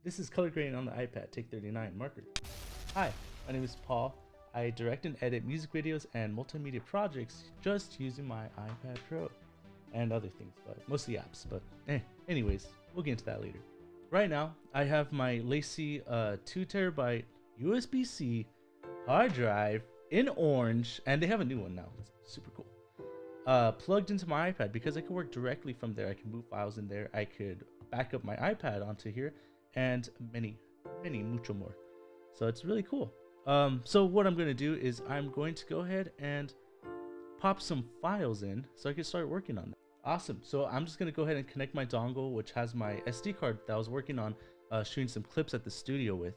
This is color grading on the iPad, take 39, marker. Hi, my name is Paul. I direct and edit music videos and multimedia projects just using my iPad Pro and other things, but mostly apps. But anyways, we'll get into that later. Right now, I have my lacy 2TB USB-C hard drive in orange, and they have a new one now. It's super cool. Plugged into my iPad because I can work directly from there. I can move files in there. I could back up my iPad onto here, and many mucho more. So it's really cool. So what I'm going to do is I'm going to go ahead and pop some files in so I can start working on that. Awesome. So I'm just going to go ahead and connect my dongle, which has my SD card that I was working on shooting some clips at the studio with.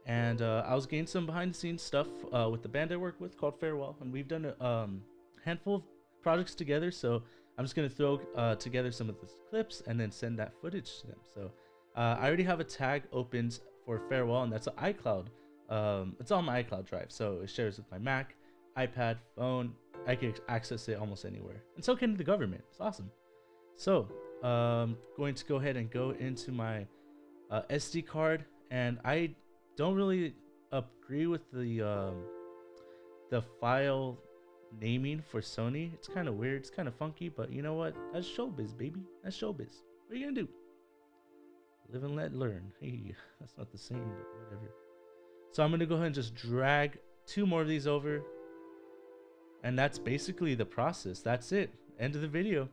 And I was getting some behind the scenes stuff with the band I work with called Fairwell. And we've done a handful of projects together. So I'm just going to throw together some of the clips and then send that footage to them. So I already have a tag opened for Fairwell, and that's an iCloud. It's on my iCloud drive, so it shares with my Mac, iPad, phone. I can access it almost anywhere, and so can the government. It's awesome. So going to go ahead and go into my SD card, and I don't really agree with the file naming for Sony. It's kind of weird. It's kind of funky, but you know what? That's showbiz, baby. That's showbiz. What are you gonna do? Live and let learn. Hey, that's not the same, but whatever. So I'm gonna go ahead and just drag 2 more of these over, and that's basically the process. That's it. End of the video.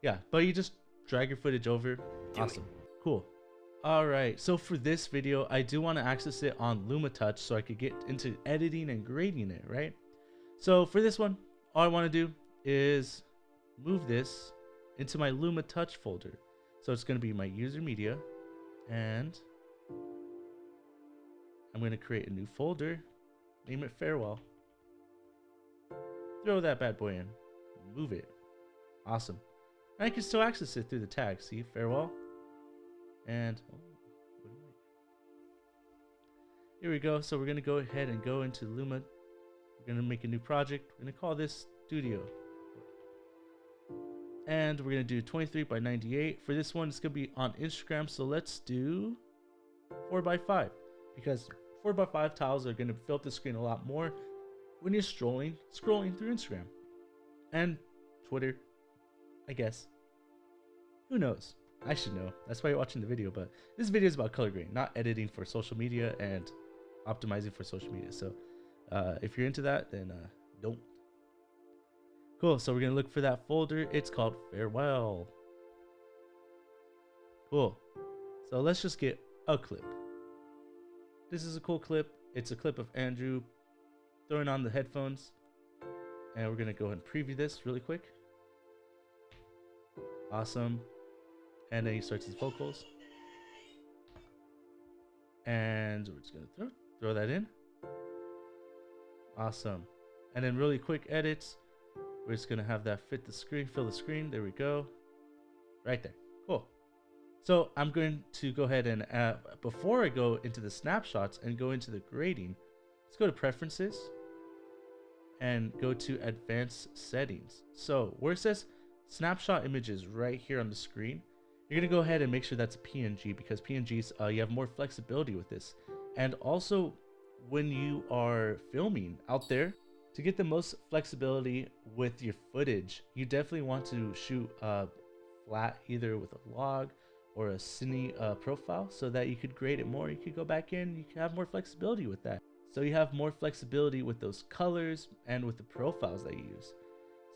Yeah. But you just drag your footage over. Awesome. Cool. All right. So for this video, I do want to access it on Luma Touch so I could get into editing and grading it, right? So for this one, all I want to do is move this into my Luma Touch folder. So it's going to be my user media, and I'm going to create a new folder, name it Fairwell, throw that bad boy in, move it. Awesome. And I can still access it through the tag. See, Fairwell, and here we go. So we're going to go ahead and go into Luma. We're going to make a new project. We're going to call this Studio. And we're going to do 23 by 98. For this one, it's going to be on Instagram. So let's do 4 by 5, because 4 by 5 tiles are going to fill up the screen a lot more when you're scrolling through Instagram and Twitter, I guess. Who knows? I should know. That's why you're watching the video. But this video is about color grading, not editing for social media and optimizing for social media. So if you're into that, then don't. Cool, so we're going to look for that folder. It's called Fairwell. Cool. So let's just get a clip. This is a cool clip. It's a clip of Andrew throwing on the headphones. And we're going to go ahead and preview this really quick. Awesome. And then he starts his vocals. And we're just going to throw that in. Awesome. And then really quick edits. We're just going to have that fit the screen, fill the screen. There we go. Right there. Cool. So I'm going to go ahead and, before I go into the snapshots and go into the grading, let's go to Preferences and go to Advanced Settings. So where it says Snapshot Images right here on the screen, you're going to go ahead and make sure that's a PNG, because PNGs, you have more flexibility with this. And also, when you are filming out there, to get the most flexibility with your footage, you definitely want to shoot flat, either with a log or a cine profile, so that you could grade it more. You could go back in, you can have more flexibility with that. So you have more flexibility with those colors and with the profiles that you use.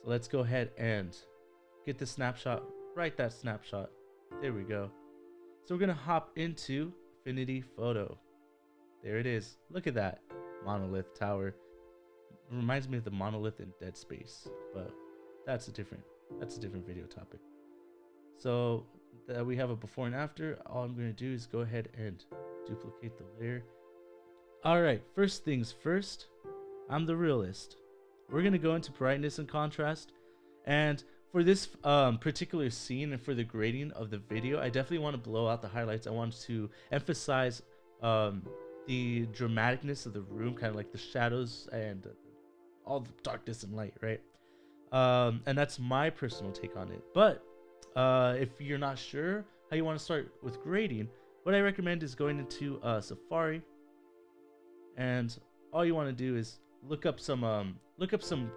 So let's go ahead and get the snapshot, write that snapshot. There we go. So we're gonna hop into Affinity Photo. There it is. Look at that monolith tower. It reminds me of the monolith in Dead Space, but that's a different video topic. So that we have a before and after. All I'm going to do is go ahead and duplicate the layer. All right, first things first, I'm the realist. We're going to go into brightness and contrast, and for this particular scene and for the grading of the video, I definitely want to blow out the highlights. I want to emphasize the dramaticness of the room, kind of like the shadows and all the darkness and light, right? And that's my personal take on it. But if you're not sure how you want to start with grading, what I recommend is going into Safari, and all you want to do is look up some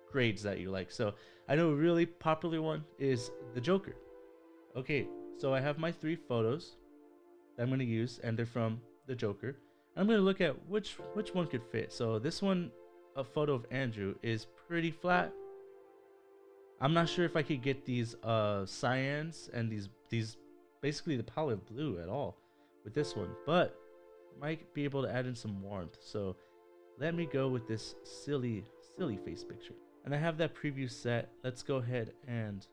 grades that you like. So I know a really popular one is the Joker. Okay, so I have my 3 photos that I'm going to use, and they're from the Joker. I'm going to look at which one could fit. So this one, a photo of Andrew, is pretty flat. I'm not sure if I could get these cyans and these basically the palette blue at all with this one, but I might be able to add in some warmth. So let me go with this silly face picture. And I have that preview set. Let's go ahead and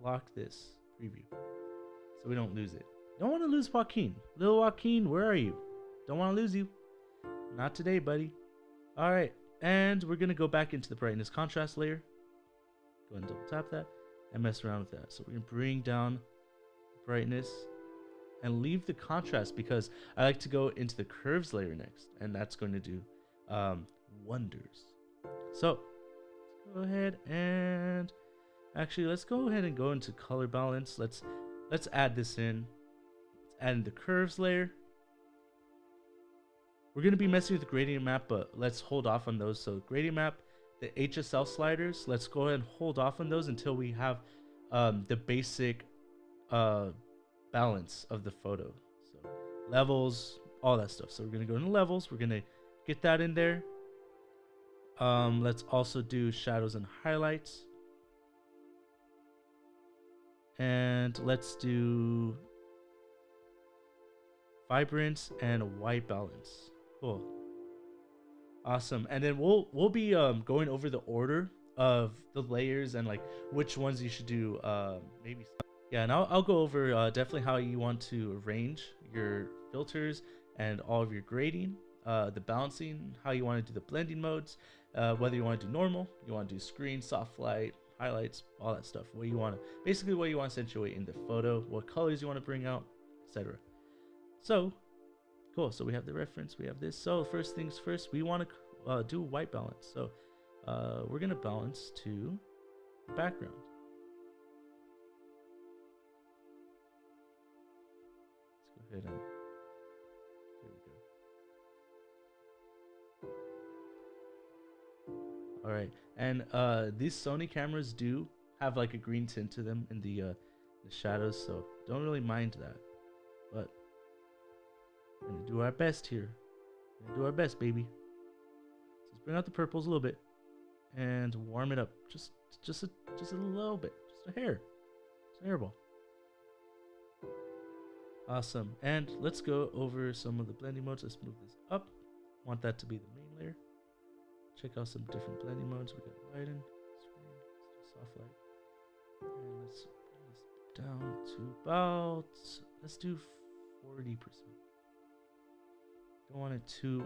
lock this preview so we don't lose it. Don't want to lose Joaquin. Little Joaquin, where are you? Don't want to lose you. Not today, buddy. All right, and we're going to go back into the brightness contrast layer. Go ahead and double tap that and mess around with that. So we're going to bring down brightness and leave the contrast because I like to go into the curves layer next, and that's going to do wonders. So let's go ahead and actually let's go ahead and go into color balance. Let's add this in. Let's add in the curves layer. We're going to be messing with the gradient map, but let's hold off on those. So gradient map, the HSL sliders, let's go ahead and hold off on those until we have the basic balance of the photo. So levels, all that stuff. So we're going to go into levels. We're going to get that in there. Let's also do shadows and highlights. And let's do vibrance and white balance. Cool. Awesome. And then we'll be going over the order of the layers and like which ones you should do. Maybe yeah, and I'll go over definitely how you want to arrange your filters and all of your grading, the balancing, how you want to do the blending modes, whether you want to do normal, you want to do screen, soft light, highlights, all that stuff. What you want to basically what you want to accentuate in the photo, what colors you want to bring out, etc. So cool. So we have the reference, we have this. So first things first, we want to do white balance. So we're gonna balance to background. Let's go ahead and there we go. All right, and these Sony cameras do have like a green tint to them in the shadows, so don't really mind that, but we're gonna do our best here. We're gonna do our best, baby. So let's bring out the purples a little bit and warm it up just a little bit, just a hair, just a hairball. Awesome. And let's go over some of the blending modes. Let's move this up. Want that to be the main layer. Check out some different blending modes. We got lighten, screen, let's do soft light, and let's bring this down to about, let's do 40%. We don't want it too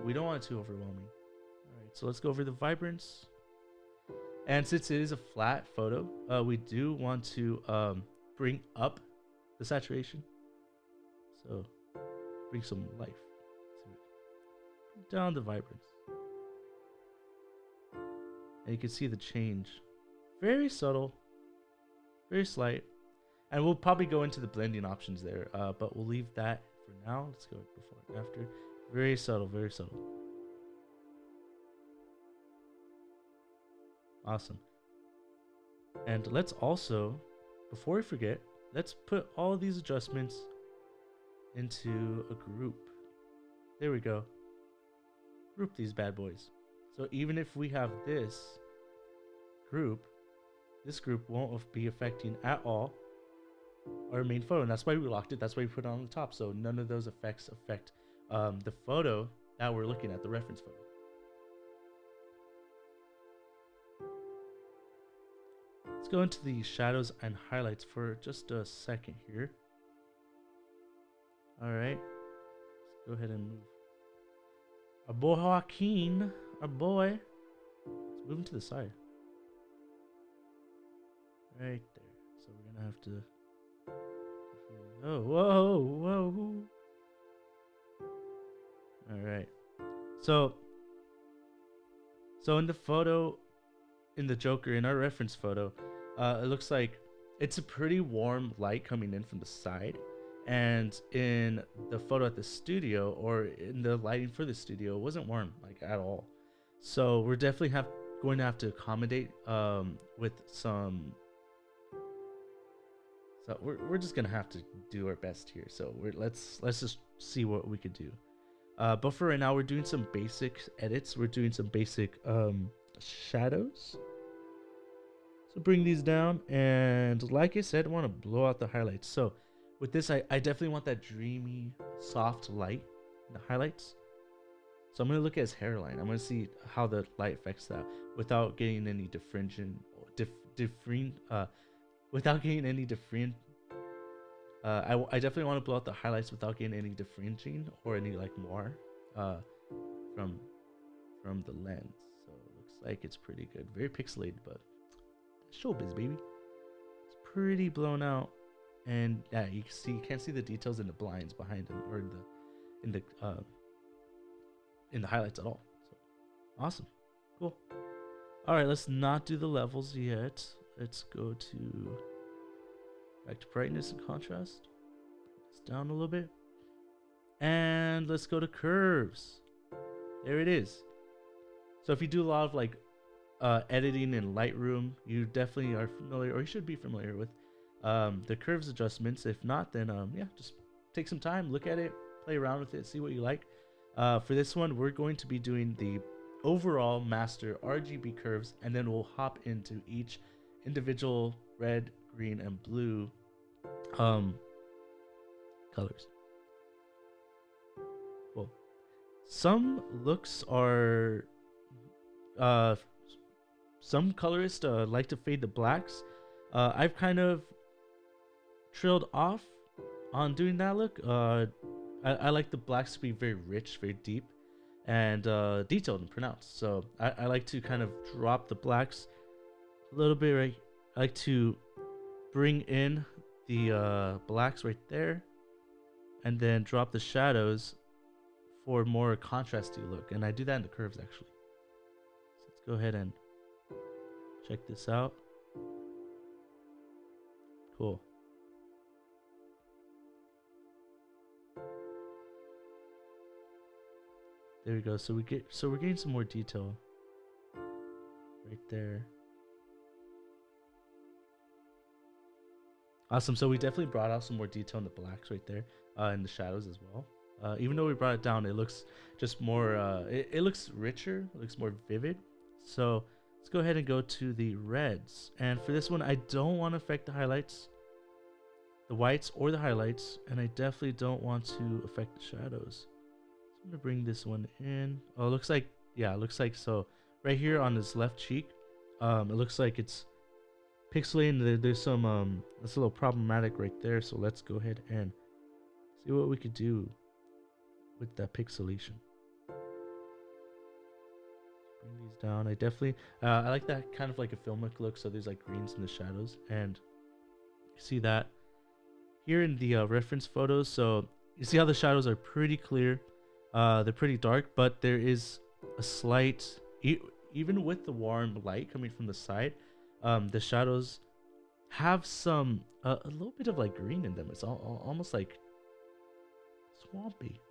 overwhelming. All right, so let's go over the vibrance. And since it is a flat photo, we do want to bring up the saturation. So bring some life to it. Bring down the vibrance. And you can see the change. Very subtle, very slight. And we'll probably go into the blending options there, but we'll leave that for now. Let's go before and after. Very subtle, very subtle. Awesome. And let's also, before we forget, let's put all of these adjustments into a group. There we go. Group these bad boys. So even if we have this group won't be affecting at all our main photo. And that's why we locked it. That's why we put it on the top. So none of those effects affect the photo that we're looking at, the reference photo. Let's go into the shadows and highlights for just a second here. All right, let's go ahead and move our boy Joaquin, our boy. Let's move him to the side. Right there. So we're gonna have to. Oh, whoa. All right. So in the photo, in the Joker, in our reference photo, it looks like it's a pretty warm light coming in from the side. and in the photo at the studio or in the lighting for the studio, it wasn't warm like at all. So we're definitely going to have to accommodate with some. So we're just gonna have to do our best here. So let's just see what we could do. But for right now, we're doing some basic edits. We're doing some basic shadows. So bring these down, and like I said, I want to blow out the highlights. So with this, I definitely want that dreamy, soft light in the highlights. So I'm going to look at his hairline. I'm going to see how the light affects that without getting any without getting any different. I definitely want to blow out the highlights without getting any diffringing or any like more from the lens. So it looks like it's pretty good. Very pixelated, but showbiz, baby. It's pretty blown out, and yeah, you can't see the details in the blinds behind him or in the highlights at all. So awesome, cool. All right, let's not do the levels yet. Let's go to back to brightness and contrast. It's down a little bit, and let's go to curves. There it is. So if you do a lot of like editing in Lightroom, you definitely are familiar, or you should be familiar with the curves adjustments. If not, then yeah, just take some time, look at it, play around with it, see what you like. For this one, we're going to be doing the overall master RGB curves, and then we'll hop into each individual red, green, and blue colors. Cool. Some looks are some colorists like to fade the blacks. I've kind of trailed off on doing that look. I like the blacks to be very rich, very deep, and detailed and pronounced. So I like to kind of drop the blacks a little bit. Right, I like to bring in the blacks right there, and then drop the shadows for more contrasty look. And I do that in the curves actually. So let's go ahead and check this out. Cool. There we go. So we're getting some more detail right there. Awesome. So we definitely brought out some more detail in the blacks right there, and the shadows as well. Even though we brought it down, it looks just more. It looks richer. It looks more vivid. So let's go ahead and go to the reds. And for this one, I don't want to affect the highlights, the whites, or the highlights, and I definitely don't want to affect the shadows. So I'm gonna bring this one in. Oh, it looks like, yeah, it looks like so. Right here on his left cheek, it looks like it's pixelating. There's some that's a little problematic right there. So let's go ahead and see what we could do with that pixelation. Bring these down. I definitely I like that kind of like a filmic look. So there's like greens in the shadows, and you see that here in the reference photos. So you see how the shadows are pretty clear. They're pretty dark, but there is a slight, even with the warm light coming from the side, the shadows have some a little bit of like green in them. It's almost like swampy.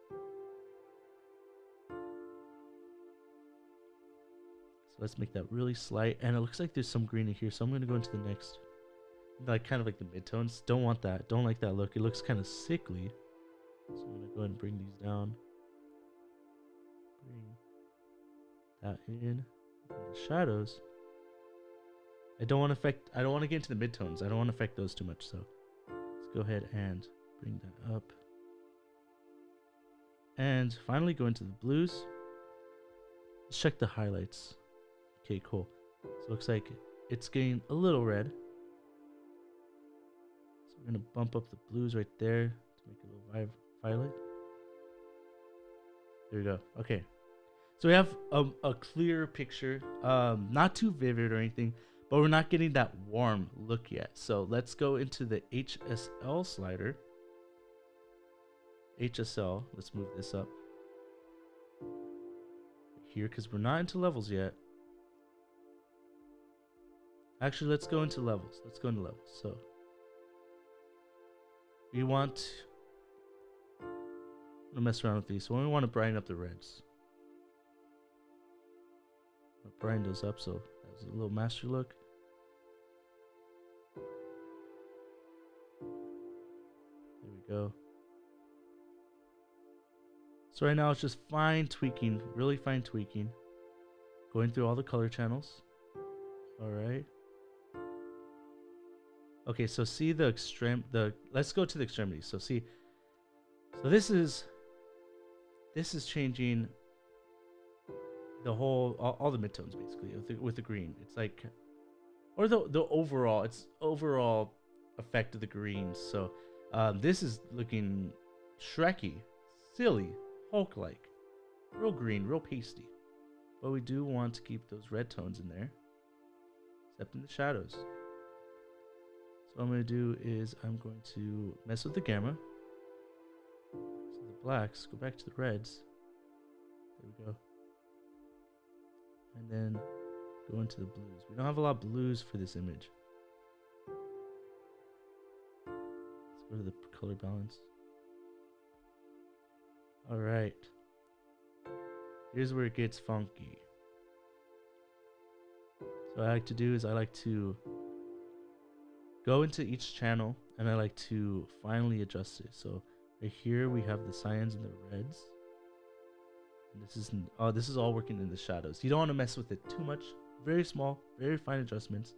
So let's make that really slight, and it looks like there's some green in here. So I'm gonna go into the next, like kind of like the midtones. Don't want that. Don't like that look. It looks kind of sickly. So I'm gonna go ahead and bring these down. Bring that in. And the shadows. I don't want to get into the midtones. I don't want to affect those too much. So let's go ahead and bring that up. And finally go into the blues. Let's check the highlights. Okay, cool. So it looks like it's getting a little red. So we're gonna bump up the blues right there to make it a little violet. There we go. Okay. So we have a clear picture, not too vivid or anything, but we're not getting that warm look yet. So let's go into the HSL slider. HSL, let's move this up here because we're not into levels yet. Actually, let's go into levels. So we want I'm gonna mess around with these. So we want to brighten up the reds. I'll brighten those up so that's a little master look. There we go. So right now it's just fine tweaking, really fine tweaking. Going through all the color channels. Alright. Okay, so see the let's go to the extremities. So see, so this is changing the whole, all the midtones basically with the green. It's like, or the overall, it's overall effect of the greens. So this is looking Shrekky, silly, Hulk-like, real green, real pasty. But we do want to keep those red tones in there, except in the shadows. So what I'm going to do is I'm going to mess with the gamma. So the blacks, go back to the reds. There we go. And then go into the blues. We don't have a lot of blues for this image. Let's go to the color balance. Alright. Here's where it gets funky. So what I like to do is I like to go into each channel and I like to finally adjust it. So right here we have the cyans and the reds. And this is all working in the shadows. You don't want to mess with it too much. Very small, very fine adjustments.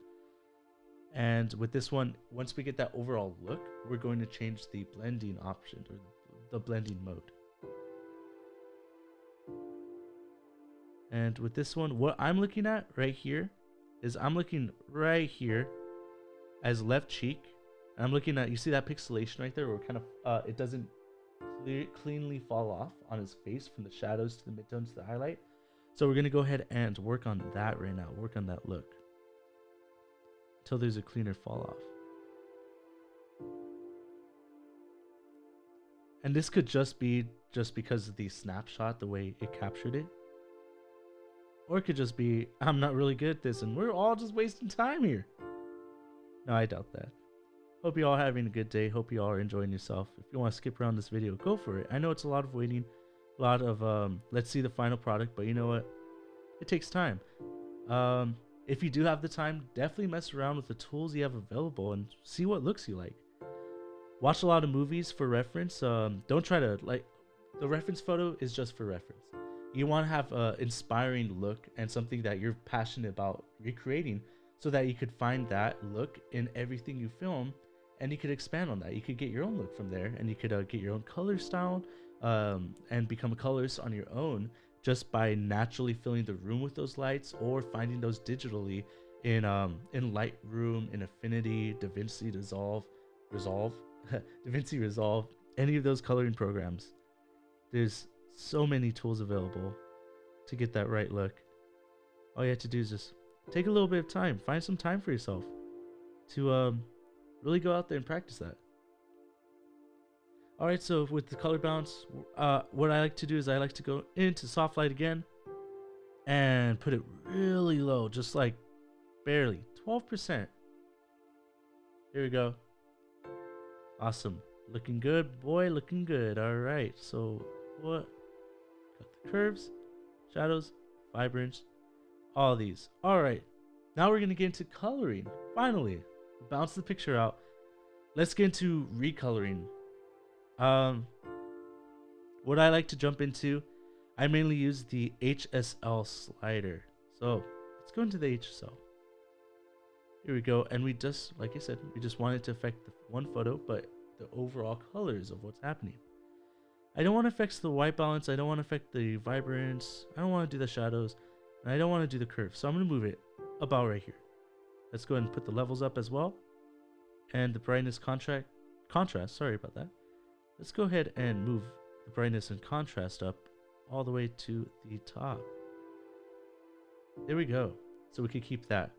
And with this one, once we get that overall look, we're going to change the blending option or the blending mode. And with this one, what I'm looking at right here is I'm looking right here as left cheek. And I'm looking at, you see that pixelation right there where kind of it doesn't cleanly fall off on his face from the shadows to the midtones to the highlight. So we're going to go ahead and work on that right now. Work on that look until there's a cleaner fall off. And this could just be because of the snapshot, the way it captured it. Or it could just be, I'm not really good at this and we're all just wasting time here. No, I doubt that. Hope you all are having a good day. Hope you all are enjoying yourself. If you want to skip around this video, go for it. I know it's a lot of waiting, a lot of let's see the final product, but you know what? It takes time. If you do have the time, definitely mess around with the tools you have available and see what looks you like. Watch a lot of movies for reference. Don't try to, like, the reference photo is just for reference. You want to have an inspiring look and something that you're passionate about recreating so that you could find that look in everything you film and you could expand on that. You could get your own look from there and you could get your own color style and become a colorist on your own just by naturally filling the room with those lights or finding those digitally in Lightroom, in Affinity, DaVinci Resolve, DaVinci Resolve, any of those coloring programs. There's so many tools available to get that right look. All you have to do is just take a little bit of time, find some time for yourself to really go out there and practice that. All right, so with the color balance, what I like to do is I like to go into soft light again and put it really low, just like barely 12%. Here we go. Awesome, looking good, boy, looking good. All right, so what? Got the curves, shadows, vibrance, all these. All right, now we're gonna get into coloring. Finally, bounce the picture out. Let's get into recoloring. What I like to jump into, I mainly use the HSL Slider. So let's go into the HSL. Here we go, and we just, like I said, we just want it to affect the one photo, but the overall colors of what's happening. I don't want to affect the white balance. I don't want to affect the vibrance. I don't want to do the shadows. And I don't want to do the curve. So I'm going to move it about right here. Let's go ahead and put the levels up as well. And the brightness contrast. Sorry about that. Let's go ahead and move the brightness and contrast up all the way to the top. There we go. So we can keep that.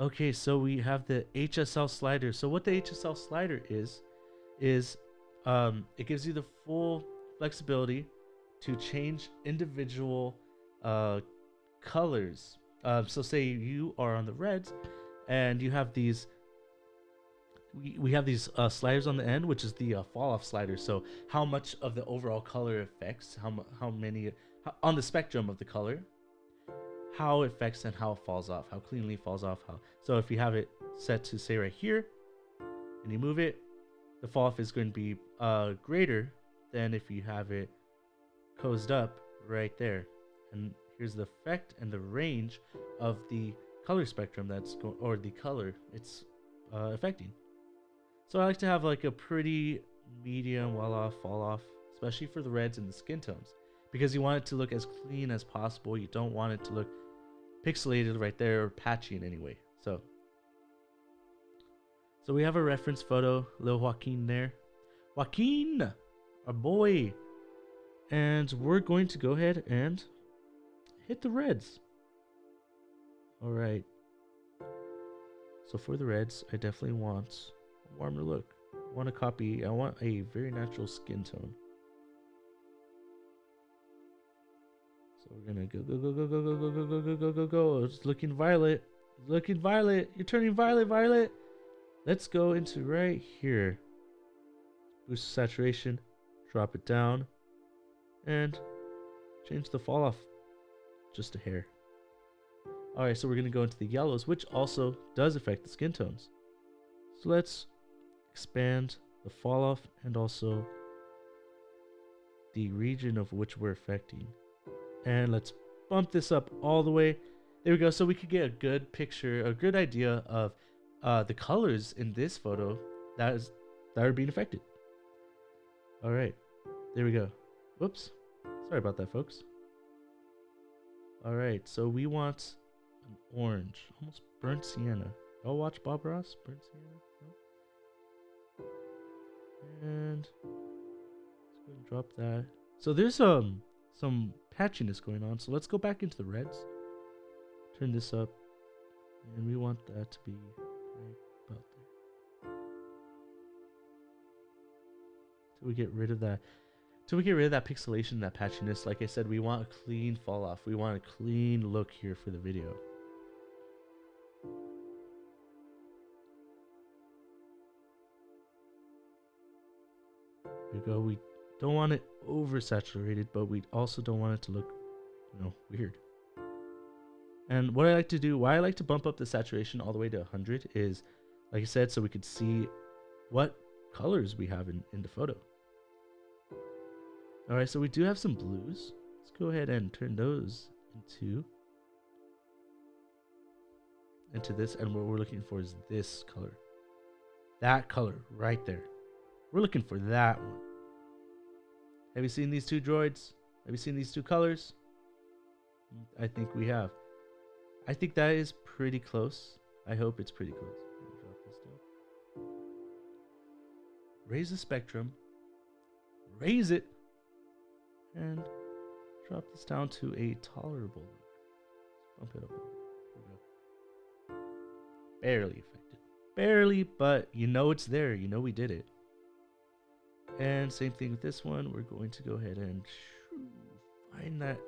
Okay, so we have the HSL slider. So what the HSL slider is it gives you the full flexibility to change individual colors. So say you are on the reds and you have these we have these sliders on the end, which is the fall off slider. So how much of the overall color affects, how many on the spectrum of the color, how it affects and how it falls off, how cleanly it falls off. So if you have it set to say right here, and you move it, the fall off is going to be greater than if you have it cozy up right there. And here's the effect and the range of the color spectrum that's or the color it's affecting. So I like to have like a pretty medium well off fall off, especially for the reds and the skin tones, because you want it to look as clean as possible. You don't want it to look pixelated right there or patchy in any way. So we have a reference photo, little Joaquin there. Joaquin, our boy. And we're going to go ahead and hit the reds. All right. So for the reds, I definitely want a warmer look. I want a very natural skin tone. So we're gonna go. It's looking violet. It's looking violet. You're turning violet. Let's go into right here. Boost saturation, drop it down, and change the fall off just a hair. Alright, so we're going to go into the yellows, which also does affect the skin tones. So let's expand the fall off and also the region of which we're affecting. And let's bump this up all the way. There we go. So we could get a good picture, a good idea of the colors in this photo that are being affected. All right, there we go. Whoops, sorry about that, folks. All right, so we want an orange, almost burnt sienna. Y'all watch Bob Ross, burnt sienna? No? And let's go ahead and drop that. So there's some patchiness going on. So let's go back into the reds. Turn this up, and we want that to be right about there. Till we get rid of that. Till we get rid of that pixelation, that patchiness. Like I said, we want a clean fall off. We want a clean look here for the video. There we go. We don't want it oversaturated, but we also don't want it to look, weird. And what I like to do, why I like to bump up the saturation all the way to 100 is, like I said, so we could see what colors we have in the photo. All right, so we do have some blues. Let's go ahead and turn those into this. And what we're looking for is this color. That color right there. We're looking for that one. Have you seen these two droids? Have you seen these two colors? I think we have. I think that is pretty close. I hope it's pretty close. Let me drop this down. Raise the spectrum. Raise it. And drop this down to a tolerable look. Let's bump it up a little bit. There we go. Barely affected. Barely, but you know it's there. You know we did it. And same thing with this one. We're going to go ahead and find that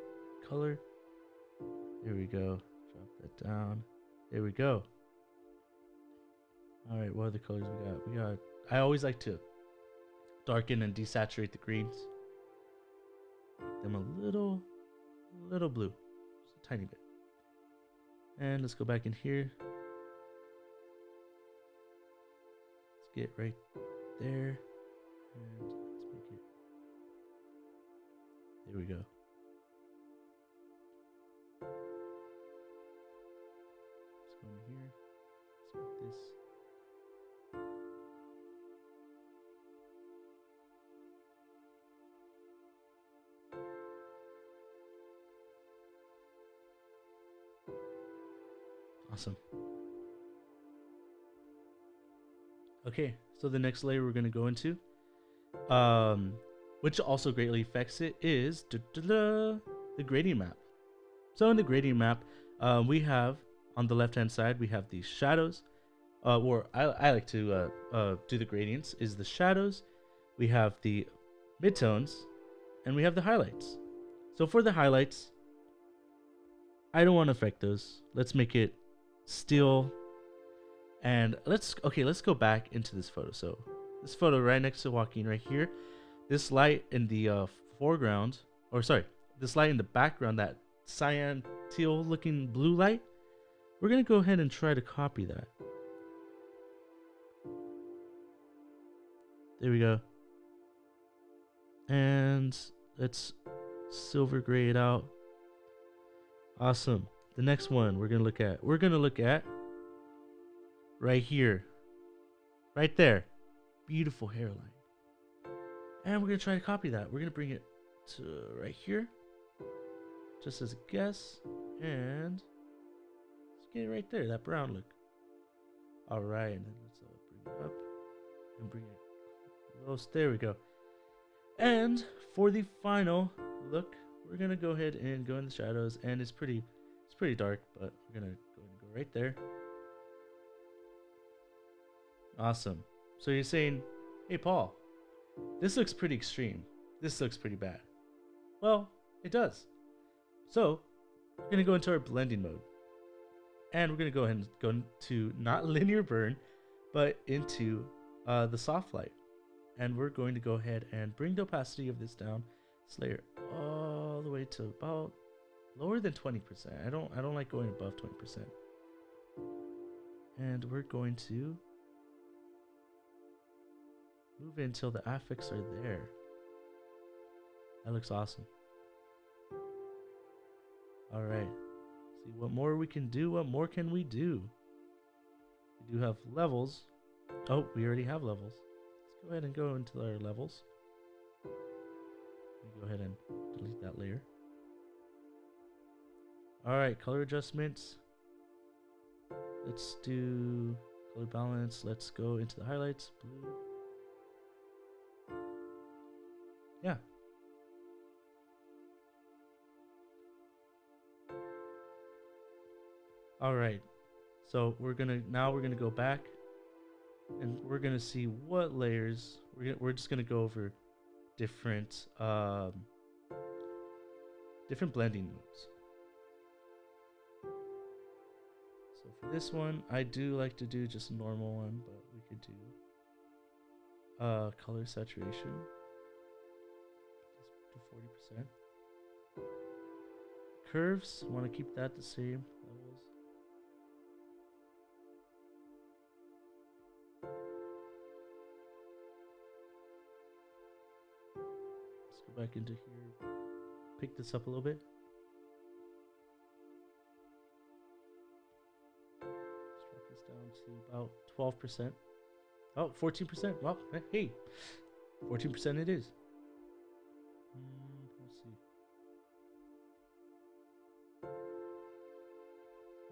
color. There we go. Drop that down. There we go. All right, what other colors we got? I always like to darken and desaturate the greens. Make them a little blue. Just a tiny bit. And let's go back in here. Let's get right there. And let's make it. There we go. Let's go in here. Let's make this. Awesome. Okay, so the next layer we're going to go into, which also greatly affects it, is the gradient map. So in the gradient map, we have on the left hand side, we have the shadows, or I like to do the gradients, is the shadows, we have the midtones, and we have the highlights. So for the highlights, I don't want to affect those. Let's make it still And let's go back into this photo. So this photo right next to Joaquin right here, this light in the foreground, or sorry, this light in the background, that cyan teal looking blue light, we're gonna go ahead and try to copy that. There we go. And let's silver gray it out. Awesome. The next one we're gonna look at right here, right there. Beautiful hairline. And we're gonna try to copy that. We're gonna bring it to right here, just as a guess, and let's get it right there, that brown look. All right, and then let's bring it up and bring it close. There we go. And for the final look, we're gonna go ahead and go in the shadows, and it's pretty dark, but we're gonna go right there. Awesome. So you're saying, hey Paul, this looks pretty extreme. This looks pretty bad. Well, it does. So we're gonna go into our blending mode, and we're gonna go ahead and go into not linear burn, but into the soft light. And we're going to go ahead and bring the opacity of this down, this layer all the way to about lower than 20%. I don't like going above 20%. And we're going to move it until the affixes are there. That looks awesome. All right. See what more we can do. What more can we do? We do have levels. Oh, we already have levels. Let's go ahead and go into our levels. Let me go ahead and delete that layer. All right, color adjustments. Let's do color balance. Let's go into the highlights. Blue. Yeah. All right. So we're gonna go back, and we're gonna see what layers. We're just gonna go over different different blending modes. So for this one, I do like to do just a normal one, but we could do color saturation. Just do 40%. Curves, want to keep that the same levels. Let's go back into here. Pick this up a little bit. Let's drop this down to about 12%. Oh, 14%. Well, hey, 14% it is. Let's see.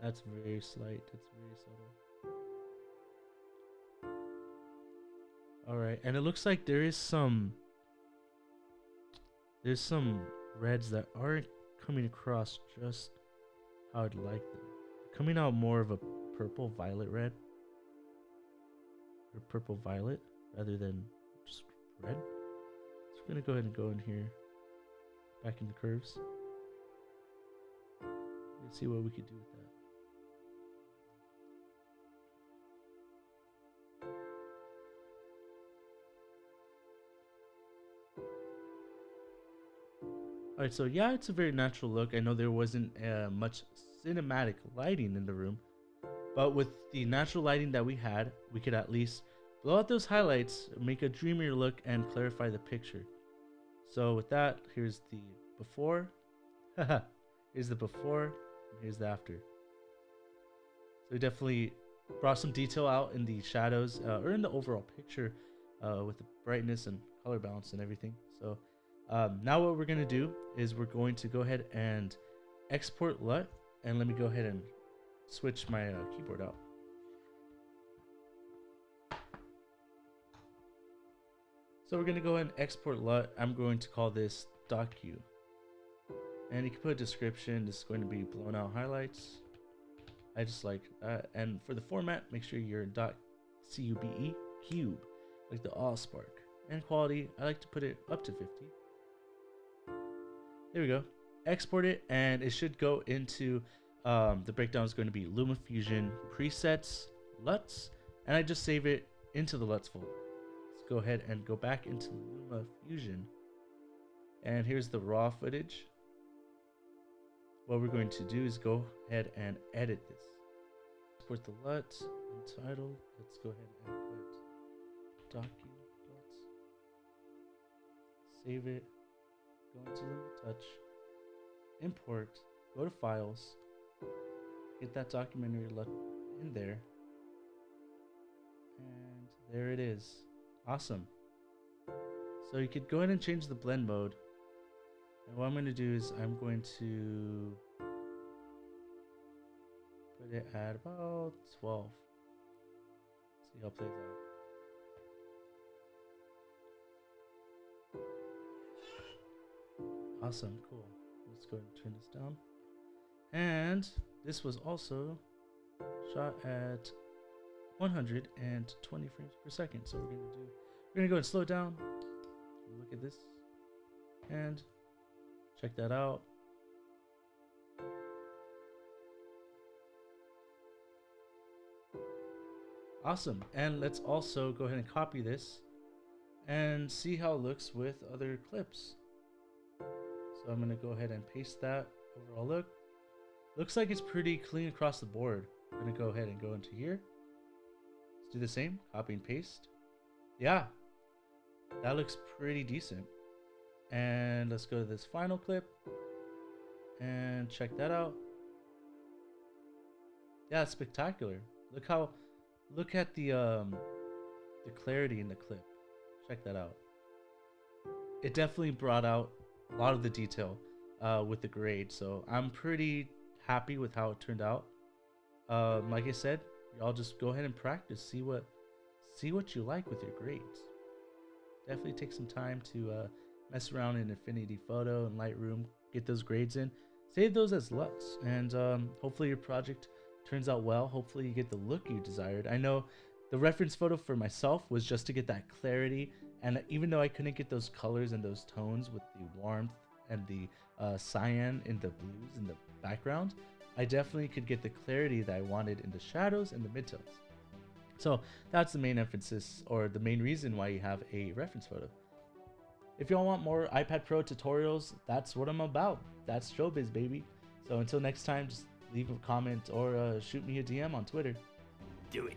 That's very slight. That's very subtle. All right, and it looks like there's some reds that aren't coming across just how I'd like them. Coming out more of a purple violet red, or purple violet rather than just red. So we're gonna go ahead and go in here, back in the curves. Let's see what we could do with that. Alright, so yeah, it's a very natural look. I know there wasn't much cinematic lighting in the room, but with the natural lighting that we had, we could at least blow out those highlights, make a dreamier look, and clarify the picture. So with that, here's the before. Here's the before, and here's the after. So we definitely brought some detail out in the shadows, or in the overall picture, with the brightness and color balance and everything. So now what we're going to do is we're going to go ahead and export LUT, and let me go ahead and switch my keyboard out. So we're going to go ahead and export LUT. I'm going to call this .q. And you can put a description. This is going to be blown out highlights. I just like that. And for the format, make sure you're .cube, cube, like the AllSpark. And quality, I like to put it up to 50. There we go. Export it, and it should go into the breakdown is going to be LumaFusion presets, LUTS, and I just save it into the LUTS folder. Let's go ahead and go back into LumaFusion, and here's the raw footage. What we're going to do is go ahead and edit this. Export the LUTS, untitled. Let's go ahead and put LUTS. Save it. Go into Luma Touch. Import. Go to Files. Get that documentary LUTS in there. And there it is. Awesome. So you could go ahead and change the blend mode. And what I'm going to do is I'm going to put it at about 12. See how it plays out. Awesome, cool. Let's go ahead and turn this down. And this was also shot at 120 frames per second. So we're gonna go and slow it down. Look at this and check that out. Awesome. And let's also go ahead and copy this and see how it looks with other clips. So I'm going to go ahead and paste that overall look. Looks like it's pretty clean across the board. I'm going to go ahead and go into here. Let's do the same. Copy and paste. Yeah, that looks pretty decent. And let's go to this final clip and check that out. Yeah, it's spectacular. Look at the clarity in the clip. Check that out. It definitely brought out a lot of the detail with the grade, so I'm pretty happy with how it turned out. Like I said, y'all just go ahead and practice. See what you like with your grades. Definitely take some time to mess around in Affinity Photo and Lightroom, get those grades in, save those as LUTs, and hopefully your project turns out well. Hopefully you get the look you desired. I know the reference photo for myself was just to get that clarity, and even though I couldn't get those colors and those tones with the warmth and the cyan in the blues in the background, I definitely could get the clarity that I wanted in the shadows and the midtones. So that's the main emphasis, or the main reason why you have a reference photo. If y'all want more iPad Pro tutorials, that's what I'm about. That's showbiz, baby. So until next time, just leave a comment or shoot me a DM on Twitter. Do it.